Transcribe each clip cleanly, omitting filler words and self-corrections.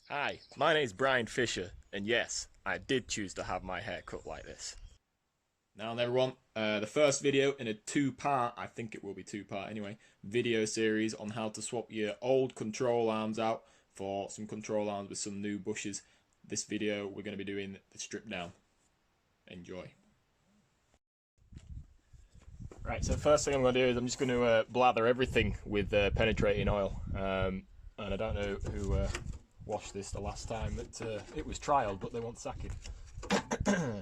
Hi, my name's Brian Fisher, and yes, I did choose to have my hair cut like this. Now everyone, the first video in a two-part, I think it will be two-part anyway, video series on how to swap your old control arms out for some control arms with some new bushes. This video we're going to be doing the strip down. Enjoy. Right, so first thing I'm going to do is I'm just going to blather everything with penetrating oil. And I don't know who washed this the last time that it was trialed, but they won't sack it.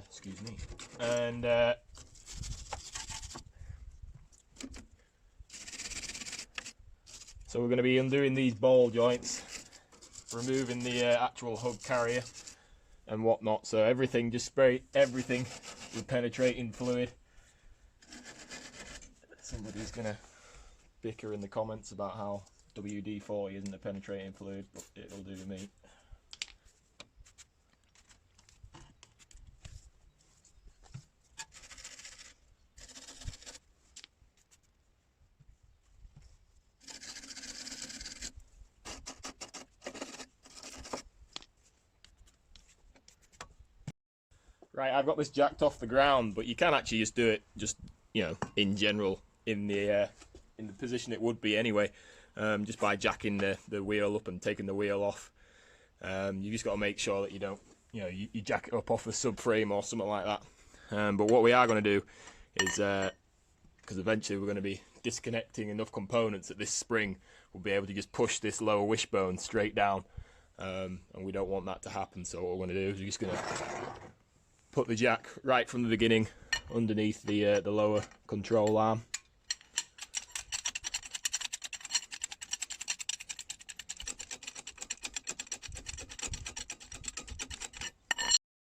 Excuse me. And so we're going to be undoing these ball joints, removing the actual hub carrier and whatnot. So everything, just spray everything with penetrating fluid. Somebody's going to bicker in the comments about how WD-40 isn't a penetrating fluid, but it'll do to me. Right, I've got this jacked off the ground, but you can actually just do it, just, you know, in general, in the position it would be anyway, just by jacking the wheel up and taking the wheel off. You just got to make sure that you don't, you know, you jack it up off the subframe or something like that. But what we are going to do is, because eventually we're going to be disconnecting enough components that this spring will be able to just push this lower wishbone straight down, and we don't want that to happen. So what we're going to do is we're just going to put the jack right from the beginning underneath the lower control arm.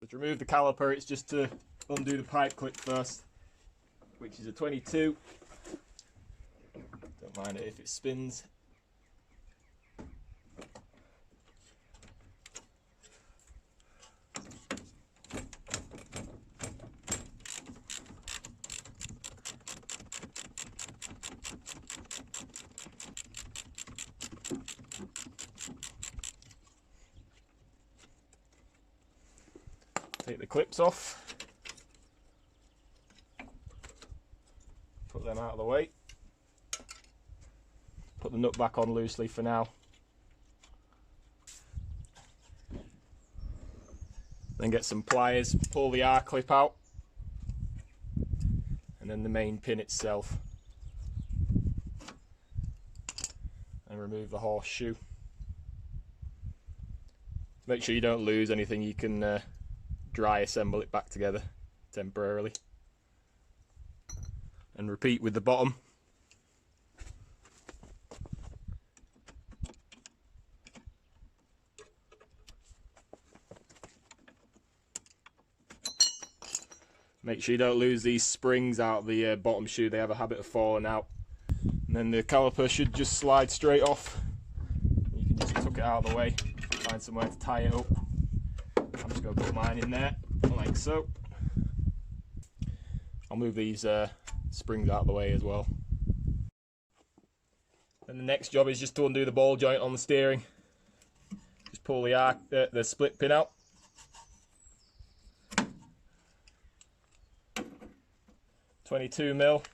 To remove the caliper, it's just to undo the pipe clip first, which is a 22. Don't mind it if it spins. Take the clips off, put them out of the way, put the nut back on loosely for now, then get some pliers, pull the R clip out, and then the main pin itself, and remove the horseshoe. Make sure you don't lose anything. You can dry assemble it back together temporarily, and repeat with the bottom. Make sure you don't lose these springs out of the bottom shoe. They have a habit of falling out, and then the caliper should just slide straight off. You can just tuck it out of the way, find somewhere to tie it up. I'm just going to put mine in there, like so. I'll move these springs out of the way as well. And the next job is just to undo the ball joint on the steering. Just pull the split pin out. .22mm.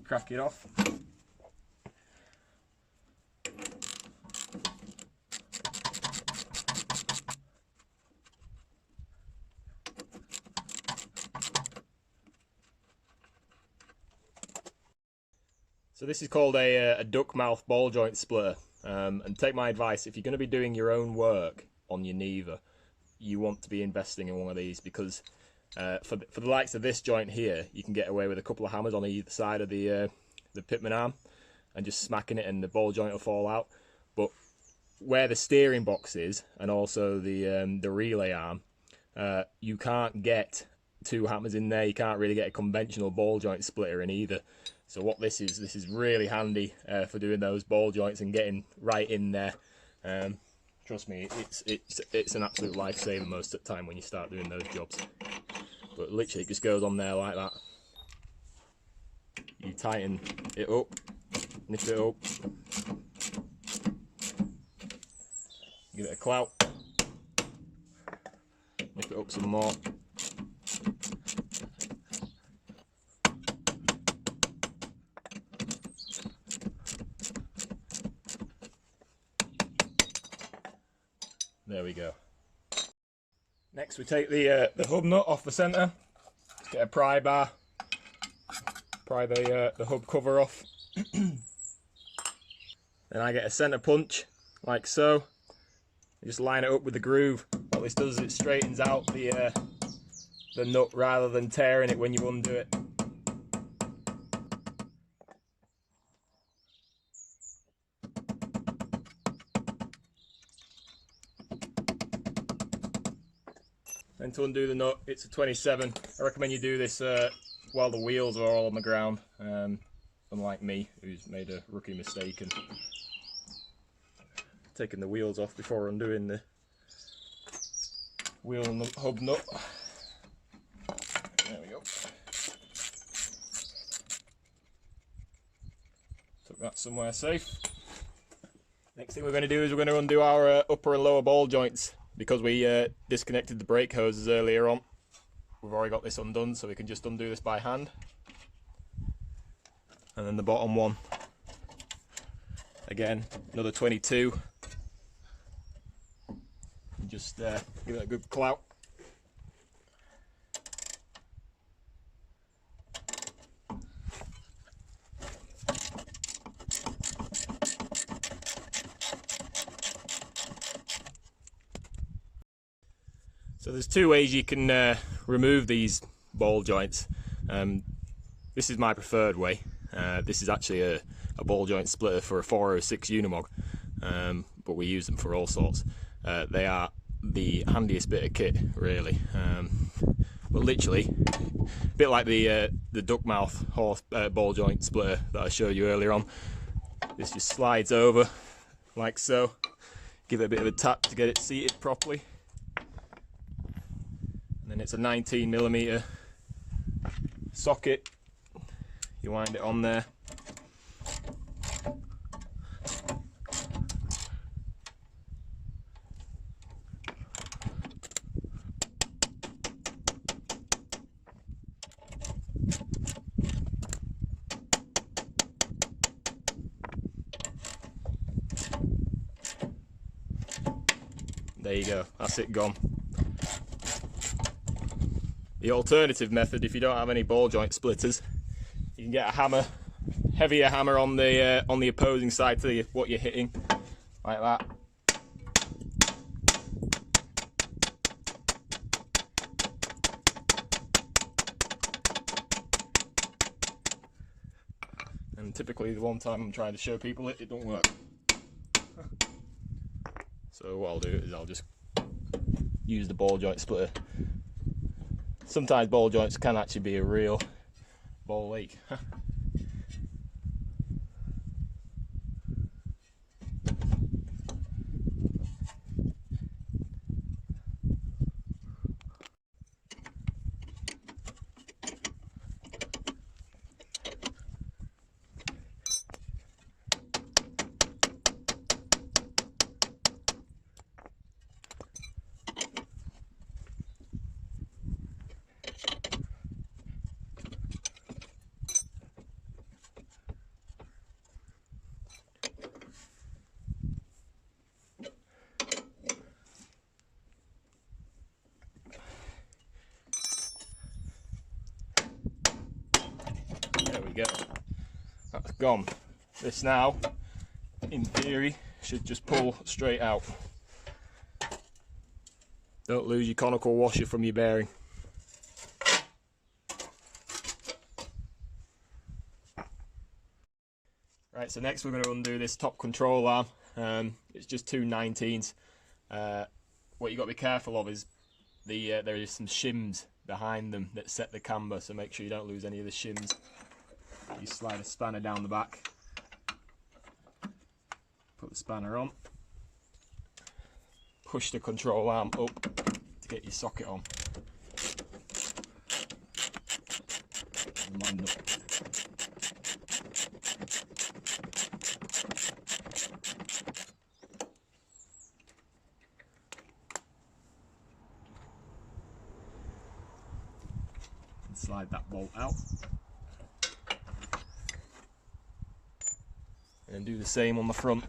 Crack it off. So this is called a duck mouth ball joint splitter, and take my advice, if you're going to be doing your own work on your Niva, you want to be investing in one of these, because for the likes of this joint here, you can get away with a couple of hammers on either side of the pitman arm and just smacking it and the ball joint will fall out. But where the steering box is, and also the relay arm, you can't get two hammers in there. You can't really get a conventional ball joint splitter in either. So what this is really handy for doing those ball joints and getting right in there. Trust me, it's an absolute lifesaver most of the time when you start doing those jobs. But literally it just goes on there like that. You tighten it up, nip it up, give it a clout, lift it up some more. There we go. Next we take the hub nut off the centre, get a pry bar, pry the hub cover off. Then I get a centre punch, like so. Just line it up with the groove. What this does is it straightens out the nut rather than tearing it when you undo it. Then to undo the nut, it's a 27. I recommend you do this while the wheels are all on the ground, unlike me, who's made a rookie mistake and taken the wheels off before undoing the wheel and the hub nut. There we go. Took that somewhere safe. Next thing we're going to do is we're going to undo our upper and lower ball joints. Because we disconnected the brake hoses earlier on, we've already got this undone, so we can just undo this by hand. And then the bottom one, again, another 22. Just give it a good clout. So there's two ways you can remove these ball joints. This is my preferred way. This is actually a ball joint splitter for a 406 Unimog, but we use them for all sorts. They are the handiest bit of kit, really. But literally, a bit like the duck mouth ball joint splitter that I showed you earlier on. This just slides over like so. Give it a bit of a tap to get it seated properly. And then it's a 19mm socket. You wind it on there. There you go, that's it gone. The alternative method, if you don't have any ball joint splitters, you can get a hammer, heavier hammer on the opposing side to what you're hitting, like that. And typically the one time I'm trying to show people it don't work. So what I'll do is I'll just use the ball joint splitter. Sometimes ball joints can actually be a real ball ache. There we go. That's gone. This now, in theory, should just pull straight out. Don't lose your conical washer from your bearing. Right, so next we're going to undo this top control arm. It's just two 19s. What you've got to be careful of is there is some shims behind them that set the camber, so make sure you don't lose any of the shims. You slide a spanner down the back, put the spanner on, push the control arm up to get your socket on. And line up. slide that bolt out. And then do the same on the front.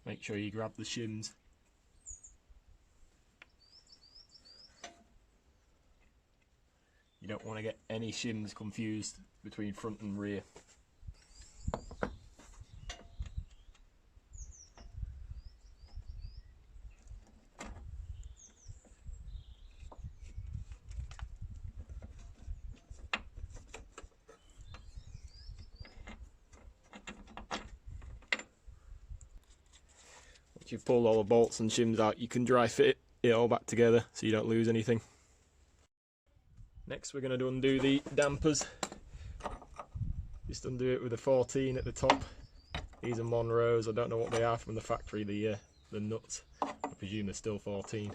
Make sure you grab the shims. You don't want to get any shims confused between front and rear. Once you've pulled all the bolts and shims out, you can dry fit it all back together so you don't lose anything. Next we're going to undo the dampers. Just undo it with a 14 at the top. These are Monroes, I don't know what they are from the factory, the nuts. I presume they're still 14.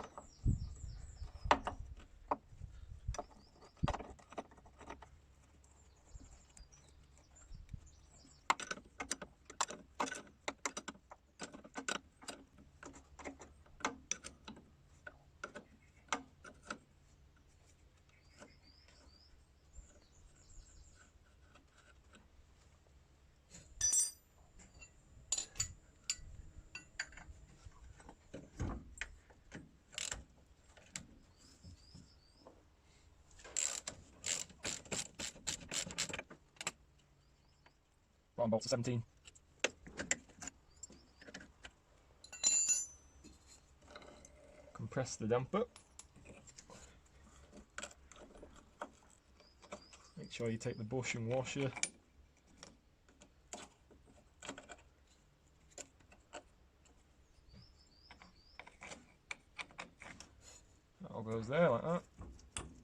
Bottom bolts are 17. Compress the damper. Make sure you take the bush and washer. That all goes there like that. And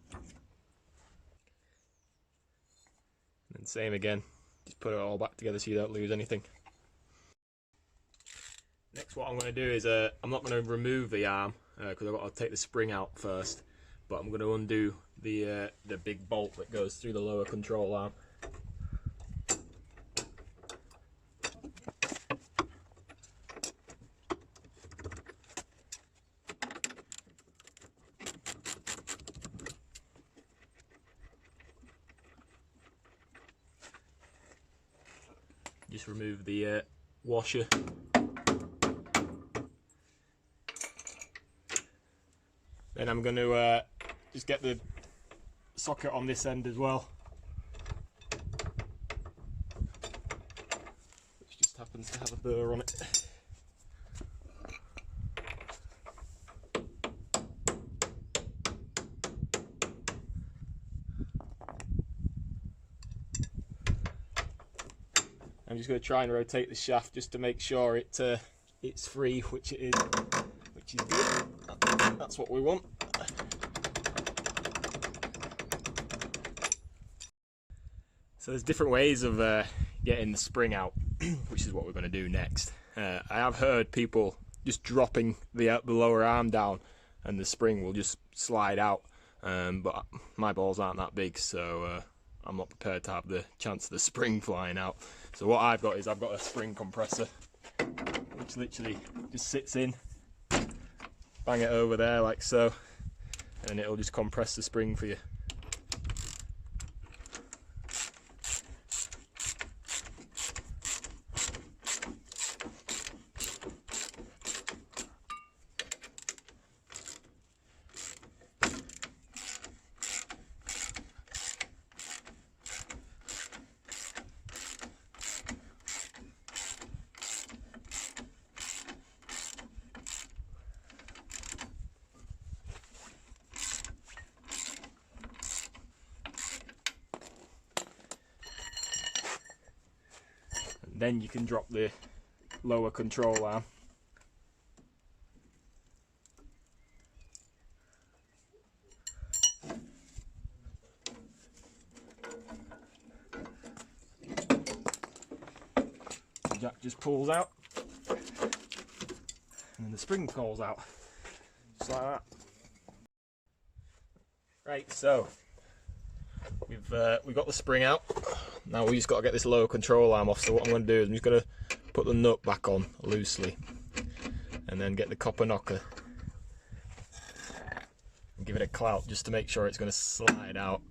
then same again. Just put it all back together so you don't lose anything. Next what I'm going to do is, I'm not going to remove the arm because I've got to take the spring out first, but I'm going to undo the big bolt that goes through the lower control arm. Just remove the washer. Then I'm going to just get the socket on this end as well, which just happens to have a burr on it. I'm just going to try and rotate the shaft just to make sure it's free, which it is, which is good. That's what we want. So there's different ways of getting the spring out, which is what we're going to do next. I have heard people just dropping the lower arm down and the spring will just slide out, but my balls aren't that big, so I'm not prepared to have the chance of the spring flying out. So what I've got is I've got a spring compressor, which literally just sits in, bang it over there like so, and it'll just compress the spring for you. Then you can drop the lower control arm. The jack just pulls out, and then the spring falls out, just like that. Right, so we've got the spring out. Now we just got to get this lower control arm off. So what I'm going to do is I'm just going to put the nut back on loosely, and then get the copper knocker and give it a clout just to make sure it's going to slide out.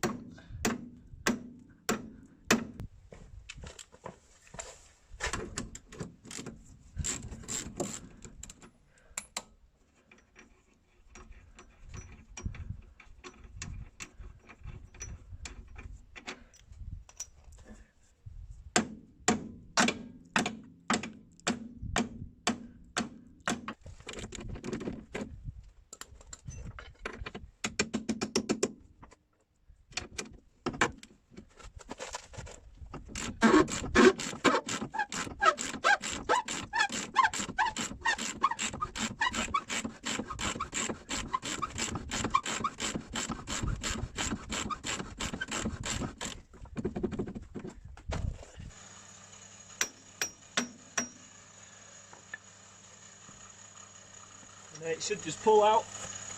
And it should just pull out.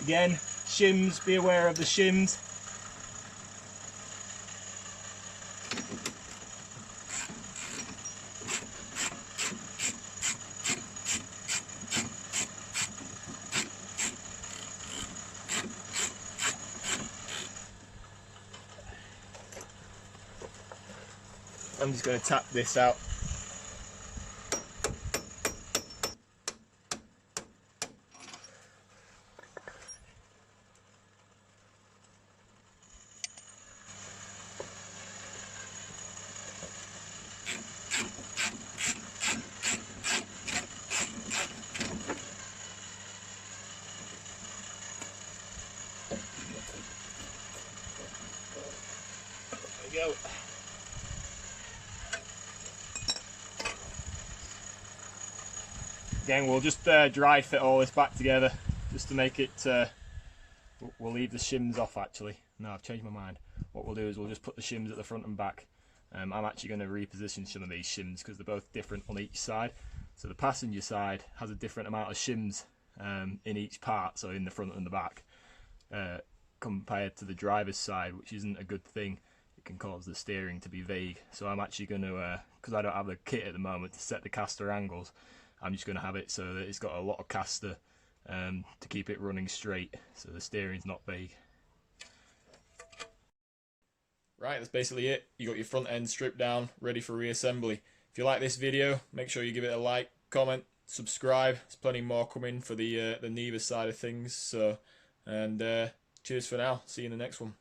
Again, shims, be aware of the shims. I'm just going to tap this out. There we go. Again, we'll just dry fit all this back together just to make it, we'll leave the shims off actually. No, I've changed my mind. What we'll do is we'll just put the shims at the front and back. I'm actually going to reposition some of these shims because they're both different on each side. So the passenger side has a different amount of shims in each part, so in the front and the back, compared to the driver's side, which isn't a good thing. It can cause the steering to be vague. So I'm actually going to, because I don't have the kit at the moment to set the caster angles, I'm just going to have it so that it's got a lot of caster to keep it running straight, so the steering's not vague. Right, that's basically it. You got your front end stripped down, ready for reassembly. If you like this video, make sure you give it a like, comment, subscribe. There's plenty more coming for the Niva side of things. So, and cheers for now. See you in the next one.